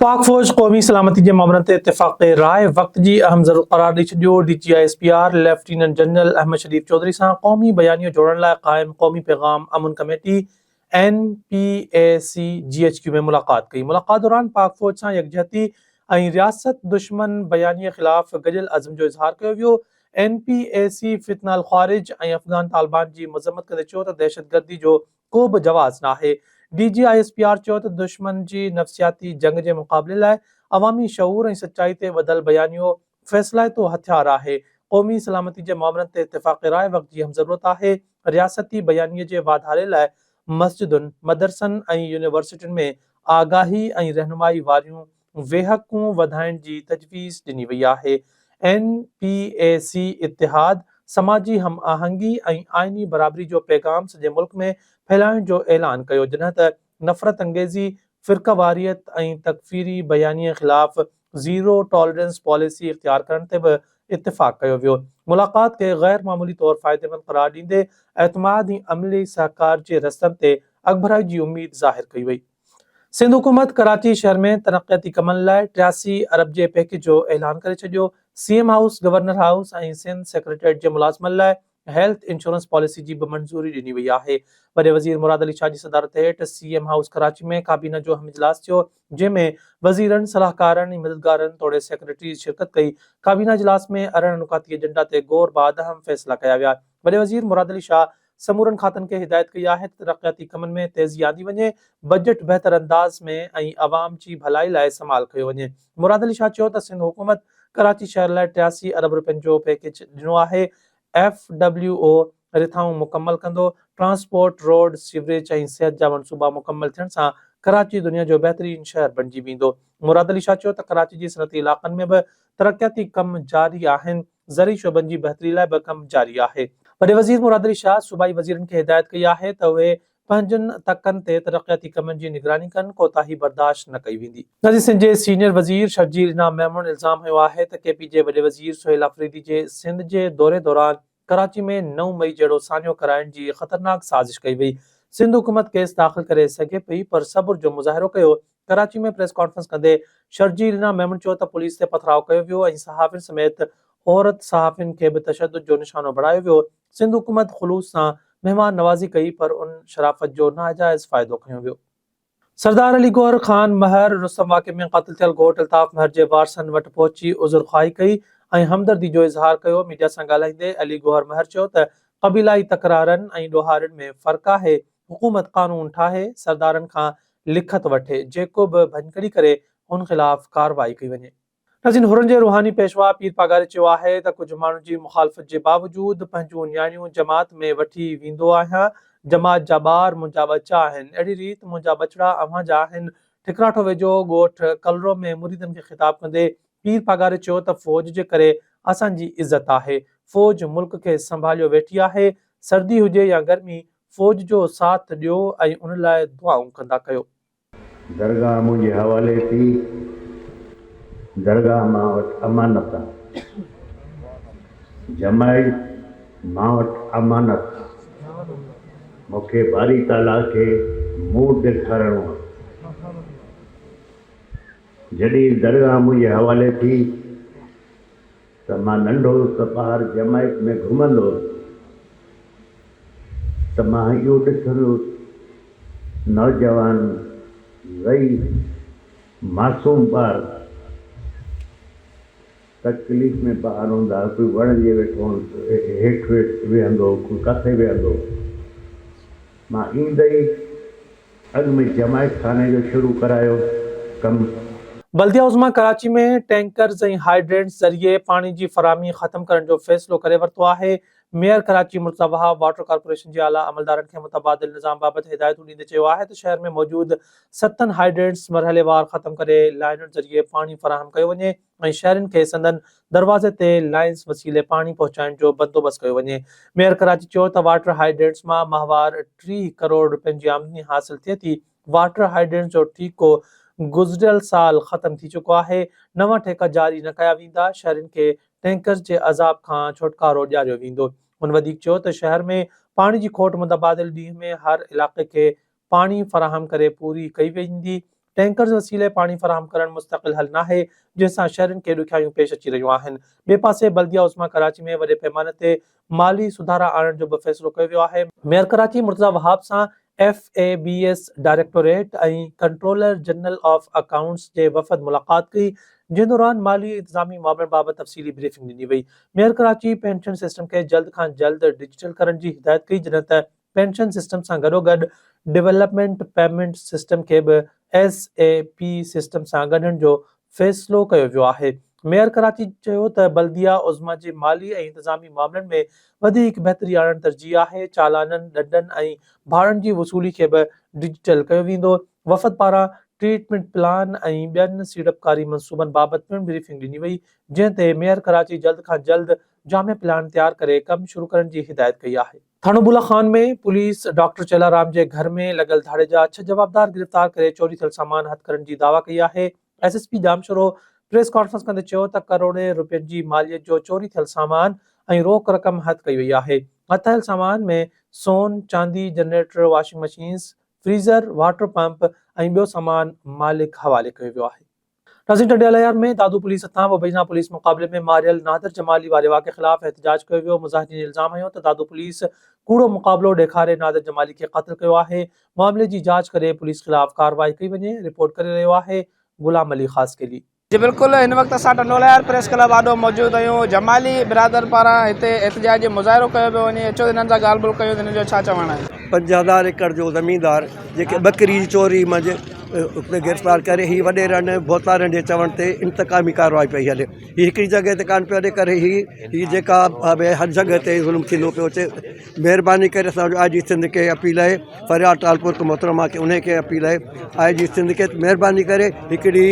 पाक फ़ौज क़ौमी सलामती जे मामलनि ते इत्तिफ़ाक़ राय वक़्त जी अहम ज़रूरत क़रार ॾेई छॾियो। DGISPR लेफ्टिनेंट जनरल अहमद शरीफ़ चौधरी सां क़ौमी बयानियो जोड़ण लाइ क़ाइम क़ौमी पैगाम अमन कमेटी NPAC GHQ में मुलाक़ात कई। मुलाक़ात दौरान पाक फ़ौज सां यकजहती ऐं रियासत दुश्मन बयानीअ ख़िलाफ़ गॾियल अज़्म जो इज़हार कयो वियो। NPAC फ़ितना अल ख़ारिज ऐं अफ़गान तालिबान जी मज़म्मत कंदे चयो त दहशतगर्दी जो को बि जवाज़ नाहे। DGISPR चयो त दुश्मन जी नफ़्सियाती जंग जे मुक़ाबले लाइ अवामी शऊर ऐं सचाई ते ॿधल बयानियो फ़ैसिलाइतो हथियार आहे। क़ौमी सलामती जे मामलनि ते इत्तिफ़ाक़ राय वक़्त जी अहम ज़रूरत आहे। रियासती बयानीअ जे वाधारे लाइ मस्जिदुनि, मदरसनि ऐं यूनिवर्सिटियुनि में आगाही ऐं रहनुमाई वारियूं वेहकूं वधाइण जी तजवीज़ ॾिनी वई आहे। NPAC इतिहाद, समाजी हम आहंगी ऐं आइनी बराबरी जो पैगाम सॼे मुल्क में फैलाइण जो ऐलान कयो, जॾहिं त नफ़रत अंगेज़ी, फ़िरक़ावारियत ऐं तकफ़ीरी बयानीअ ख़िलाफ़ ज़ीरो टॉलरेंस पॉलिसी इख्तियार करण ते बि इत्तिफ़ाक़ कयो वियो। मुलाक़ात खे गैर मामूली तौर फ़ाइदेमंद क़रार ॾींदे एतमाद ऐं अमली सहकार जे रस्तनि ते अॻिभराई जी उम्मीद ज़ाहिर कई वई। सिंध हुकूमत कराची शहर में तरक़ियाती कमनि लाइ 83 अरब जे पैकेज जो ऐलान करे छॾियो। CM हाउस, गवर्नर हाउस ऐं सिंध सेक्रेटरीट जे मुलाज़मनि लाइ हेल्थ इंश्योरेंस पॉलिसी जी बि मंज़ूरी ॾिनी वई आहे। वॾे वज़ीर मुराद अली शाह जी सदारत हेठि CM हाउस कराची में काबीना जो अहम इजलास थियो, जंहिंमें वज़ीरनि, सलाहकारनि ऐं मददगारनि तोड़े सेक्रेटरी शिरकत कई। काबीना इजलास में अरिड़हं नुकाती एजेंडा ते गौर बाद अहम फ़ैसिला कया विया। वॾे वज़ीर मुराद अली शाह समूरनि खातनि खे हिदायत कई आहे त तरक़ियाती कमनि में तेज़ी आंदी वञे, बजट बहितर अंदाज़ में ऐं अवाम जी भलाई लाइ इस्तेमालु कयो वञे। मुराद अली शाह चयो त सिंध हुकूमत कराची शहर लाइ 83 अरब रुपयनि जो पैकेज ॾिनो आहे। FWO रिथाऊं मुकमल कंदो। ट्रांसपोर्ट, रोड, सीवरेज ऐं सिहत जा मनसूबा मुकमल थियण सां कराची दुनिया जो बहितरीन शहर बणिजी वेंदो। मुराद अली शाह चयो त कराची जी सनअती इलाक़नि में बि तरक़ियाती कम जारी आहिनि। ज़री शोबनि जी बहितरी लाइ बि कम जारी आहे। वॾे वज़ीर मुराद अली शाह सूबाई वज़ीरनि खे हिदायत कई आहे त उहे पंहिंजनि तकनि ते तरक़ियाती कमनि जी निगरानी कनि, कोताही बर्दाश्त न कई वेंदी। नज़ीर सिंध जे सीनियर वज़ीर शर्जील इनाम मेमून इल्ज़ाम हयो आहे त KP जे वॾे वज़ीर सुहेल आफरीदी जे सिंध जे दौरे दौरान कराची में 9 मई जहिड़ो सानियो कराइण जी ख़तरनाक साज़िश कई वई। सिंध हुकूमत केस दाख़िल करे सघे पई, पर सब्र जो मुज़ाहिरो कयो। कराची में प्रेस कॉन्फ्रेंस कंदे शर्जील इनाम मेमून चयो त पुलिस ते पथराव कयो वियो ऐं सहाफ़ियुनि समेत औरत सहाफ़ियुनि खे बि तशद्दुद जो निशानो बणायो वियो। सिंध हुकूमत ख़ुलूस सां महिमान नवाज़ी कई, पर उन शराफ़त जो नाजाइज़ फ़ाइदो खंयो वियो। सरदार अली गौहर ख़ान महर रुस्तम वाक़े में क़त्ल थियल घोट अल्ताफ़ महर जे वारसनि वटि पहुची उज़ुर ख़्वाही कई ऐं हमदर्दी जो इज़हार कयो। मीडिया सां ॻाल्हाईंदे अली गौहर महर चयो त क़बीलाई तकरारनि ऐं ॾोहारियुनि में फ़र्क़ु आहे। हुकूमत क़ानून ठाहे, सरदारनि खां लिखत वठे, जेको बि भञकड़ी करे उन ख़िलाफ़ कार्रवाई कई वञे। नज़ीर हुरनि जे रूहानी पेशवा पीर पागारे चयो आहे त कुझु माण्हुनि जी मुखालफ़त जे बावजूदि पंहिंजूं न्याणियूं जमात में वठी वेंदो आहियां। जमात जा ॿार मुंहिंजा बचा आहिनि, अहिड़ी रीति मुंहिंजा बचड़ा अव्हां जा आहिनि। ठिकराठो वेझो ॻोठ कलरो में मुरीदनि खे ख़िताब कंदे पीर पागारे चयो त फ़ौज जे करे असांजी इज़त आहे। फ़ौज मुल्क खे संभालियो वेठी आहे। सर्दी हुजे या गर्मी, फ़ौज जो साथ ॾियो ऐं उन लाइ दुआऊं कंदा कयो। दरगाह मुंहिंजे हवाले थी, दरगाह मां वटि अमानत आहे, जमाई मां वटि अमानत आहे। मूंखे बारी ताला खे मुंहुं ॾेखारिणो आहे। जॾहिं दरगाह मुंहिंजे हवाले थी त मां नंढो त ॿार जमायत में घुमंदो त मां इहो ॾिसंदो, नौजवान वई मासूम ॿार तकलीफ़ में ॿार हूंदा, कोई वण जे वेठो हेठि वेहंदो, कोई किथे वेहंदो। मां ईंदे ई अॻु में जमायत खाने जो शुरू करायो कमु। बल्दिया उज़्मा कराची में टैंकर्स ऐं हाइड्रेंट्स ज़रिए पाणी जी फ़राहमी ख़त्म करण जो फ़ैसिलो करे वरितो आहे। Mayor Karachi Murtaza Wahab water corporation जे आला अमलदारनि खे मुतबादिल निज़ाम बाबति हिदायतूं ॾींदे चयो आहे त शहर में मौजूदु 7 हाइड्रेंट्स मरहलेवार ख़त्म करे लाइनुनि ज़रिए पाणी फ़राहम कयो वञे ऐं शहरनि खे संदन दरवाज़े ते लाइन्स वसीले पाणी पहुचाइण जो बंदोबस्तु कयो वञे। मेयर कराची चयो त वाटर हाइड्रेंट्स मां माहवार 30 करोड़ रुपयनि जी आमदनी हासिल थिए थी। वाटर हाइड्रेंट्स जो ठीको गुज़िरियल साल ख़त्म थी चुको आहे। नवां ठेका जारी न कया वेंदा। शहरनि खे टैंकर्स जे अज़ाब खां छुटकारो ॾियारियो वेंदो। हुन वधीक चयो त शहर में पाणी जी खोट मुतबादिल ॾींहं में हर इलाइक़े खे पाणी फ़राहम करे पूरी कई वेंदी। टैंकर्स वसीले पानी फराहम करण मुस्तकिल हल नाहे जंहिंसां शहरनि खे ॾुखियायूं पेश अची रहियूं आहिनि। ॿिए पासे बल्दिया उस्मा कराची में वॾे पैमाने ते माली सुधारा आणण जो बि फ़ैसिलो कयो वियो आहे। मेयर कराची मुर्तज़ा वहाब सां FABS डायरेक्टोरेट ऐं कंट्रोलर जनरल ऑफ अकाउंट्स जे वफ़द मुलाक़ात कई, जंहिं दौरान माली इंतज़ामी मामलनि बाबति तफ़सीली ब्रीफिंग ॾिनी वई। मेयर कराची पेंशन सिस्टम खे जल्द खां जल्द डिजिटल करण जी हिदायत कई, जॾहिं त पेंशन सिस्टम सां गॾोगॾु डेवलपमेंट पेमेंट सिस्टम खे बि SAP सिस्टम सां ॻंढण जो फ़ैसिलो कयो वियो आहे। मेयर कराची चयो त बल्दिया उज़्मा जे माली ऐं इंतज़ामी मामलनि में वधीक बहितरी आणणु तरजीह आहे। चालाननि, ॾंडनि ऐं भाड़नि जी वसूली खे बि डिजिटल कयो वेंदो। वफ़द पारां ट्रीटमेंट प्लान ऐं ॿियनि सीड़पकारी मंसूबनि बाबति पिणु ब्रीफिंग ॾिनी वई, जंहिं ते मेयर कराची जल्द खां जल्द जामे प्लान तैयार करे कमु शुरू करण जी हिदायत कई आहे। थाणो बुला खान में पुलिस डॉक्टर चेलाराम जे घर में लॻल धाड़े जा 6 जवाबदार गिरफ़्तार करे चोरी थियल सामान हथ करण जी दावा कई आहे। SSP जामशोरो प्रेस कॉन्फ्रेंस कंदे चयो त करोड़े रुपयनि जी मालियत जो चोरी थियल सामान ऐं रोक रक़म हथ कई वई आहे। हथायल सामान में सोन, चांदी, generator, washing machines, freezer, water pump ऐं ॿियो सामान मालिक हवाले कयो वियो आहे। नाज़रीन, टंडियाला में दादू पुलिस हथां मुबैना पुलिस मुक़ाबले में मारियल नादिर जमाली वारे वाक़े ख़िलाफ़ एहतजाज कयो वियो। मुज़ाहिरीन इल्ज़ाम हयो त दादू पुलिस कूड़ो मुक़ाबलो ॾेखारे नादिर जमाली खे क़त्ल कयो आहे। मामले जी जांच करे पुलिस ख़िलाफ़ कार्रवाई कई वञे, रिपोर्ट करे रहियो आहे गुलाम अली ख़ासकेली। जी बिल्कुलु, हिन वक़्तु असां टंडोलायर प्रेस क्लब आॾो मौजूदु आहियूं। जमाली बिरादर पारां हिते एहतजाज जो मुज़ाहिरो कयो पियो वञे। अचो हिननि सां ॻाल्हि ॿोल कयो, हिननि जो छा चवणु आहे। 50,000 एकड़ जो ज़मीनदार जेके बकरी चोरी मंझि गिरफ़्तार करे ही वॾेरनि बोतारनि जे चवण ते इंतकामी कार्रवाई पई हले। ही हिकिड़ी जॻह ते कान पियो हले करे ही जेका हर जॻह ते ज़ुल्म थींदो पियो अचे। महिरबानी करे असांजो IG सिंध खे अपील आहे, फरियाद टालपुर मोहतरमा खे उन खे अपील आहे, IG सिंध खे महिरबानी करे हिकिड़ी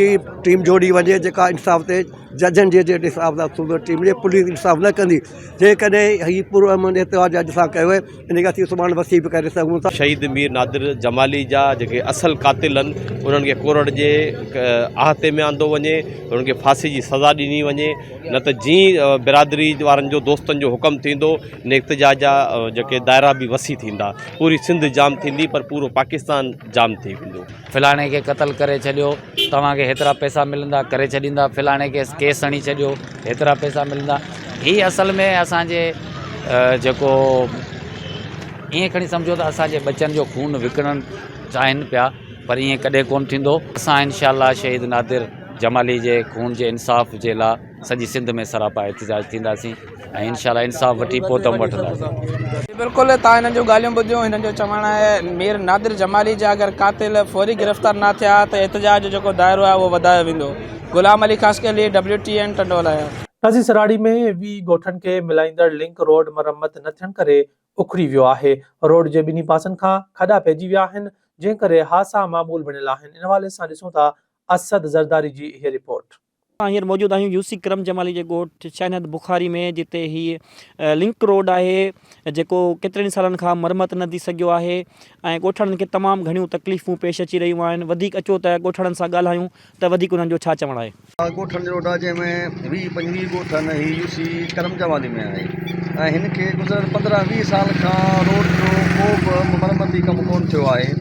टीम जोड़ी वञे जेका इंसाफ़ ते जजनि जे हिसाब सां सूबे टीम जे पुलिस इंसाफ़ न कंदी। जेकॾहिं हीअ पूरो अमन एतिवाज अॼु सां कयो आहे, इन खे असीं सुभाणे वसी बि करे सघूं था। शहीद मीर नादिर जमाली जा जेके असल कातिल आहिनि उन्हनि खे कोरड़ जे आहते में आंदो वञे, उन्हनि खे फांसी जी सज़ा ॾिनी वञे, न त जीअं बिरादरी वारनि जो दोस्तनि जो हुकम थींदो इन एहतजाज जा जेके दायरा बि वसी थींदा। पूरी सिंध जाम थींदी पर पूरो पाकिस्तान जाम थी वेंदो। फ़लाणे खे क़त्ल करे छॾियो, तव्हांखे हेतिरा पैसा मिलंदा, करे छॾींदा। फ़लाणे खे केस हणी छॾियो, हेतिरा पैसा मिलंदा। ही असल में असांजे जेको ईअं खणी सम्झो त असांजे बच्चनि जो खून विकिणणु चाहिनि पिया, पर ईअं कॾहिं कोन थींदो। असां इंशाअल्लाह शहीद नादिर जमाली जे खून जे इंसाफ़ जे लाइ सॼी सिंध में सरापा एहतजाज थींदासीं ऐं इंशाअल्लाह इंसाफ़ वठी पोइ दम वठंदासीं। बिल्कुलु, तव्हां हिननि जो ॻाल्हियूं ॿुधियूं। हिननि जो चवणु आहे मीर नादिर जमाली जा अगरि कातिल फौरी गिरफ़्तार न थिया त एहतजाज जो जेको दाइरो आहे उहो वधायो वेंदो। गुलाम अली ख़ासकेली WTN टंडोलायर। नाज़ी सराड़ी में 20 ॻोठनि खे मिलाईंदड़ लिंक रोड मरम्मत न थियण करे उखड़ी वियो आहे। रोड जे ॿिन्ही पासनि खां खॾा पइजी विया आहिनि, जंहिं करे हादसा मामूल बणियल आहिनि। इन हवाले सां ॾिसूं था असद ज़रदारी जी इहा रिपोर्ट। हींअर मौजूदु आहियूं यूसी करम जमाली जे ॻोठ शहनद बुखारी में, जिते हीअ लिंक रोड आहे जेको केतिरनि सालनि खां मरमत न थी सघियो आहे ऐं ॻोठणनि खे तमामु घणियूं तकलीफ़ूं पेश अची रहियूं आहिनि। वधीक अचो त ॻोठणनि सां ॻाल्हायूं त वधीक उन्हनि जो छा चवणु आहे। ॻोठनि जो रोड आहे जंहिंमें 20-25 ॻोठ आहिनि। ही यूसी करम जमाली में आहे ऐं हिन खे गुज़र 15-20 साल खां रोड जो को बि मरमती कमु कोन थियो आहे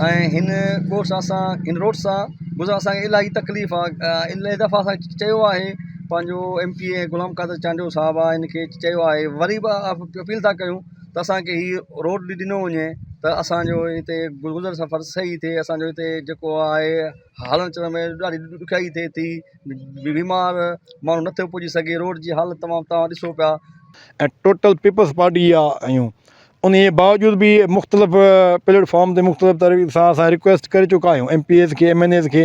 ऐं हिन ॻोठ सां हिन रोड सां गुज़र असांखे इलाही तकलीफ़ आहे। इलाही दफ़ा असां चयो आहे, पंहिंजो MPA गुलाम कादर चांडियो साहिबु आहे, हिन खे चयो आहे, वरी बि अपील था कयूं त असांखे हीअ रोड बि ॾिनो वञे त असांजो हिते गुज़र सफ़र सही थिए। असांजो हिते जेको आहे हलण चलण में ॾाढी ॾुखियाई थिए थी, बीमार माण्हू नथो पुॼी सघे। रोड जी हालत तमामु तव्हां ॾिसो पिया। ऐं टोटल पीपल्स पार्टी आहियूं, उन जे बावजूद बि मुख़्तलिफ़ प्लेटफॉर्म ते मुख़्तलिफ़ तरीक़े सां असां रिक्वेस्ट करे चुका आहियूं MPAs खे, MNAs खे,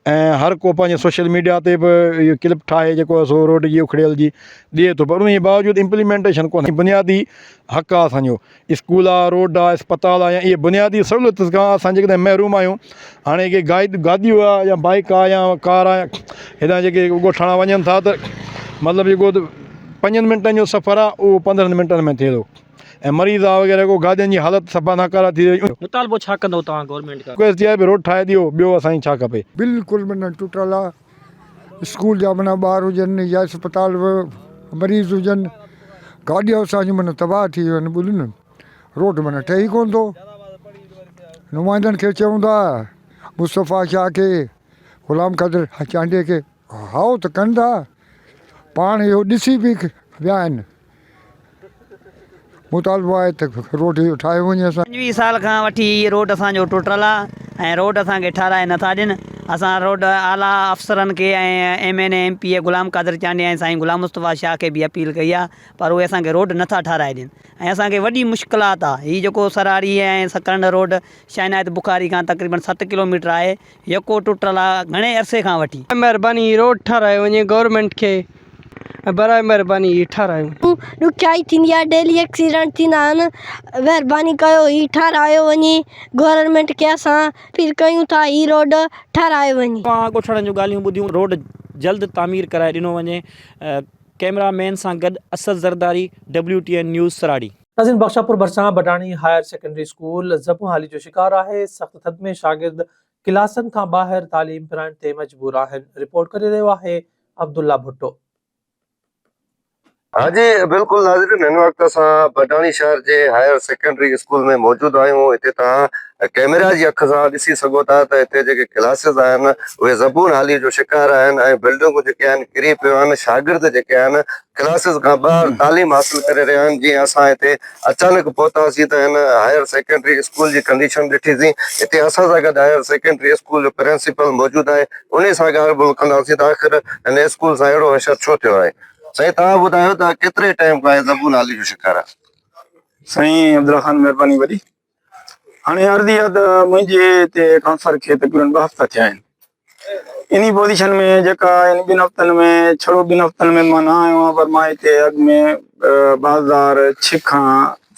ऐं हर को पंहिंजे सोशल मीडिया ते बि इहो क्लिप ठाहे जेको सो रोड जी उखड़ियल जी ॾिए थो, पर उन जे बावजूद इम्प्लीमेंटेशन कोन्हे। बुनियादी हक़ आहे असांजो, स्कूल आहे, रोड आहे, अस्पताल आहे, या इहे बुनियादी सहूलियत खां असां जेकॾहिं महरूम आहियूं। हाणे के गाॾियूं आहे या बाइक आहे या कार आहे, हेॾा जेके ॻोठाणा वञनि था त मतिलबु जेको 5 मिंटनि जो सफ़र आहे उहो 15 मिंटनि में थिए थो ऐं मरीज़ आहे वग़ैरह को गाॾियुनि जी हालत सफ़ा नाकारा थी वई। मुतालबो छा कंदो तव्हां गवर्नमेंट खां? रिक्वेस्ट इहा आहे रोड ठाहे ॾियो, ॿियो असांखे छा खपे। बिल्कुलु माना टुटल आहे। स्कूल जा माना ॿार हुजनि या अस्पताल मरीज़ हुजनि, गाॾियूं असांजूं माना तबाह थी वियूं आहिनि। ॿुध न, रोड माना ठहे ई कोन थो। नुमाइंदनि खे चऊं था मुस्तफ़ा शाह खे ग़ुलाम क़दर चांडे खे हाओ त कनि था, पाण इहो ॾिसी बि विया आहिनि। मुतालबो आहे त रोड इहो ठाहे वञे। असां 25 साल खां वठी इहो रोड असांजो टुटल आहे ऐं रोड असांखे ठाराए नथा ॾियनि। असां रोड आला अफ़सरनि खे ऐं MNA MP ग़ुलाम क़दर चांडे ऐं साईं ग़ुलाम मुस्तफ़ा शाह खे बि अपील कई आहे, पर उहे असांखे रोड नथा ठाराए ॾियनि ऐं असांखे वॾी मुश्किलात आहे। हीउ जेको सरारी ऐं सकरंड रोड शाहनाद बुखारी खां तक़रीबन 7 किलोमीटर आहे, यको टुटल आहे घणे अरसे खां वठी। महिरबानी रोड ठाराए वञे गवर्नमेंट खे, बराए महिरबानी हीउ ठारायो। ॾुखियाई थींदी आहे, डेली एक्सीडेंट थींदा आहिनि, महिरबानी कयो हीउ ठारायो वञे। गवर्नमेंट खे असां अपील कयूं था हीउ रोड ठारायो वञे। तव्हां ॻोठाणनि जूं ॻाल्हियूं ॿुधियूं, रोड जल्द तामीर कराए ॾिनो वञे। कैमरामैन सां गॾु असद ज़रदारी, WTN न्यूज़ सराड़ी। नाज़रीन, बख्शापुर भरिसां बडाणी हायर सेकेंडरी स्कूल ज़बू हाली जो शिकार आहे। सख़्त थधि में शागिर्द क्लासनि खां ॿाहिरि तालीम पिराइण ते मजबूर आहिनि। रिपोर्ट करे रहियो आहे अब्दुल्ला भुट्टो। हाँ जी बिल्कुल नाज़रीन, हिन वक़्तु असां बडाणी शहर जे हायर सेकेंडरी स्कूल में मौजूदु आहियूं। हिते तव्हां कैमरा जी अख सां ॾिसी सघो था त हिते जेके क्लासिस आहिनि उहे ज़बून हाली जो शिकार आहिनि ऐं बिल्डिंगूं जेके आहिनि किरी पियूं आहिनि। शागिर्द जेके आहिनि क्लासिस खां ॿाहिरि तालीम हासिल करे रहिया आहिनि। जीअं असां हिते अचानक पहुतासीं त हिन हायर सेकेंडरी स्कूल जी कंडीशन ॾिठीसीं। हिते असां सां गॾु हायर सेकेंडरी स्कूल जो प्रिंसिपल मौजूदु आहे, उन सां ॻाल्हि ॿोल कंदासीं त आख़िर हिन स्कूल सां अहिड़ो असरु छो थियो आहे। साईं तव्हां ॿुधायो त केतिरे टाइम खां ज़बून हाली जो शिकार आहे? साईं अब्दुल्ला ख़ान महिरबानी वॾी। हाणे अर्ज़ी आहे त मुंहिंजे हिते काउंसलर खे तक़रीबन 2 हफ़्ता थिया आहिनि। इन पोजीशन में जेका इन 2 हफ़्तनि में छड़ो 2 हफ़्तनि में मां न आयो आहियां, पर मां हिते अॻु में 2006 खां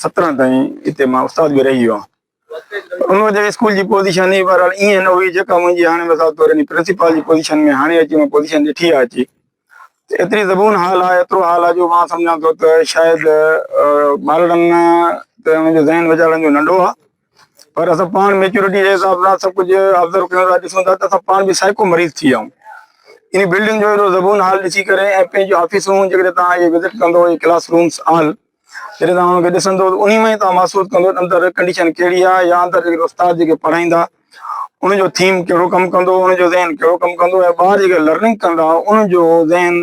17 ताईं हिते मां उस्ताद बि रही वियो आहियां। उन जे स्कूल जी पोजीशन ई बहरहाल ईअं न हुई जेका मुंहिंजी हाणे मिसाल तौर प्रिंसिपल जी पोजीशन में हाणे अची मां पोजीशन ॾिठी आहे अची। एतिरी ज़बून हाल आहे, एतिरो हाल आहे जो मां सम्झां थो त शायदि ॿारनि त हुनजो ज़हन वीचारनि जो नंढो आहे, पर असां पाण मेच्योरिटी जे हिसाब सां सभु कुझु ऑब्ज़र्व कयूं था, ॾिसूं था त असां पाण बि साइको मरीज़ थी विया आहियूं। इन बिल्डिंग जो एॾो ज़बून हाल ॾिसी करे ऐं पंहिंजूं ऑफिसूं जेकॾहिं तव्हां इहे विज़िट कंदो, इहे क्लास रूम्स हाल जॾहिं तव्हां हुनखे ॾिसंदो उन में ई तव्हां महसूसु कंदो अंदरि कंडीशन कहिड़ी आहे, या अंदरि जेके उस्ताद जेके पढ़ाईंदा उनजो थीम कहिड़ो कमु कंदो, उनजो ज़हन कहिड़ो कमु कंदो, ऐं ॿार जेके लर्निंग कंदा उनजो ज़हन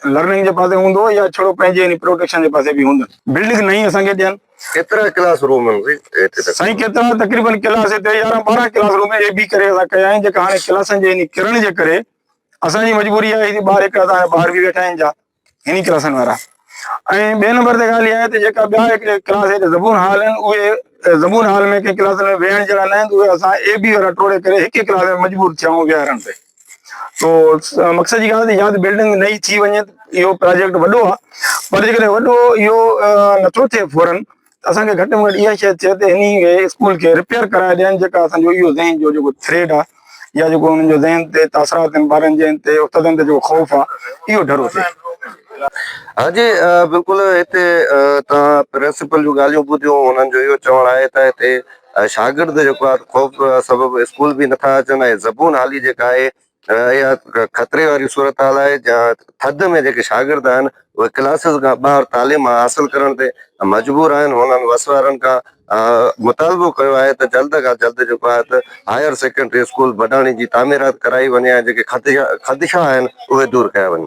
लर्निंग जे पासे हूंदो या छड़ो पंहिंजे प्रोटेक्शन जे पासे बि हूंदो। बिल्डिंग नई असांखे ॾियनि। केतिरा क्लास रूम आहिनि साईं? केतिरा तक़रीबन क्लास हिते 11-12 क्लास रूम ए बी करे असां कया आहिनि, जेका हाणे क्लासनि जे इन किरण जे करे असांजी मजबूरी आहे। ॿार हिकिड़ा त ॿार बि वेठा आहिनि जा हिन क्लासनि वारा। ऐं ॿिए नंबर ते ॻाल्हि इहा आहे त जेका ॿिया हिकिड़े क्लास हिते ज़बून हाल आहिनि, उहे ज़बून हाल में कंहिं क्लास में वेहण जहिड़ा न आहिनि, उहे असां AB वारा टोड़े करे हिकु क्लास में मजबूर थिया आहियूं विहारण ते। तो मक़सद जी ॻाल्हि या त बिल्डिंग नई थी वञे, इहो प्रोजेक्ट वॾो आहे, पर जेकॾहिं वॾो इहो नथो थिए फौरन त असांखे घटि में घटि इहा शइ थिए त हिन स्कूल खे रिपेयर कराए ॾियनि, जेका असांजो इहो ज़हन जो जेको थ्रेड आहे या जेको हुननि जो ज़हन ते तासरात आहिनि ॿारनि जे ते उस्तादनि ते जेको ख़ौफ़ आहे इहो डरो थिए। हाँ जी बिल्कुलु, हिते तव्हां प्रिंसिपल जूं ॻाल्हियूं ॿुधियूं, हुननि जो इहो चवणु आहे त हिते शागिर्द जेको आहे ख़ौफ़ सबबु स्कूल बि नथा अचनि ऐं ज़बून हाली जेका आहे इहा ख़तरे वारी सूरत हाल आहे, जहाँ थधि में जेके शागिर्द आहिनि उहे क्लासिस खां ॿाहिरि तालीम हासिल करण ते मजबूर आहिनि। हुननि वस वारनि खां मुतालबो कयो आहे त जल्द खां जल्द जेको आहे त हायर सेकेंडरी स्कूल बडाणी जी तामीरात कराई वञे ऐं जेके ख़दशा आहिनि उहे दूरि कया वञनि।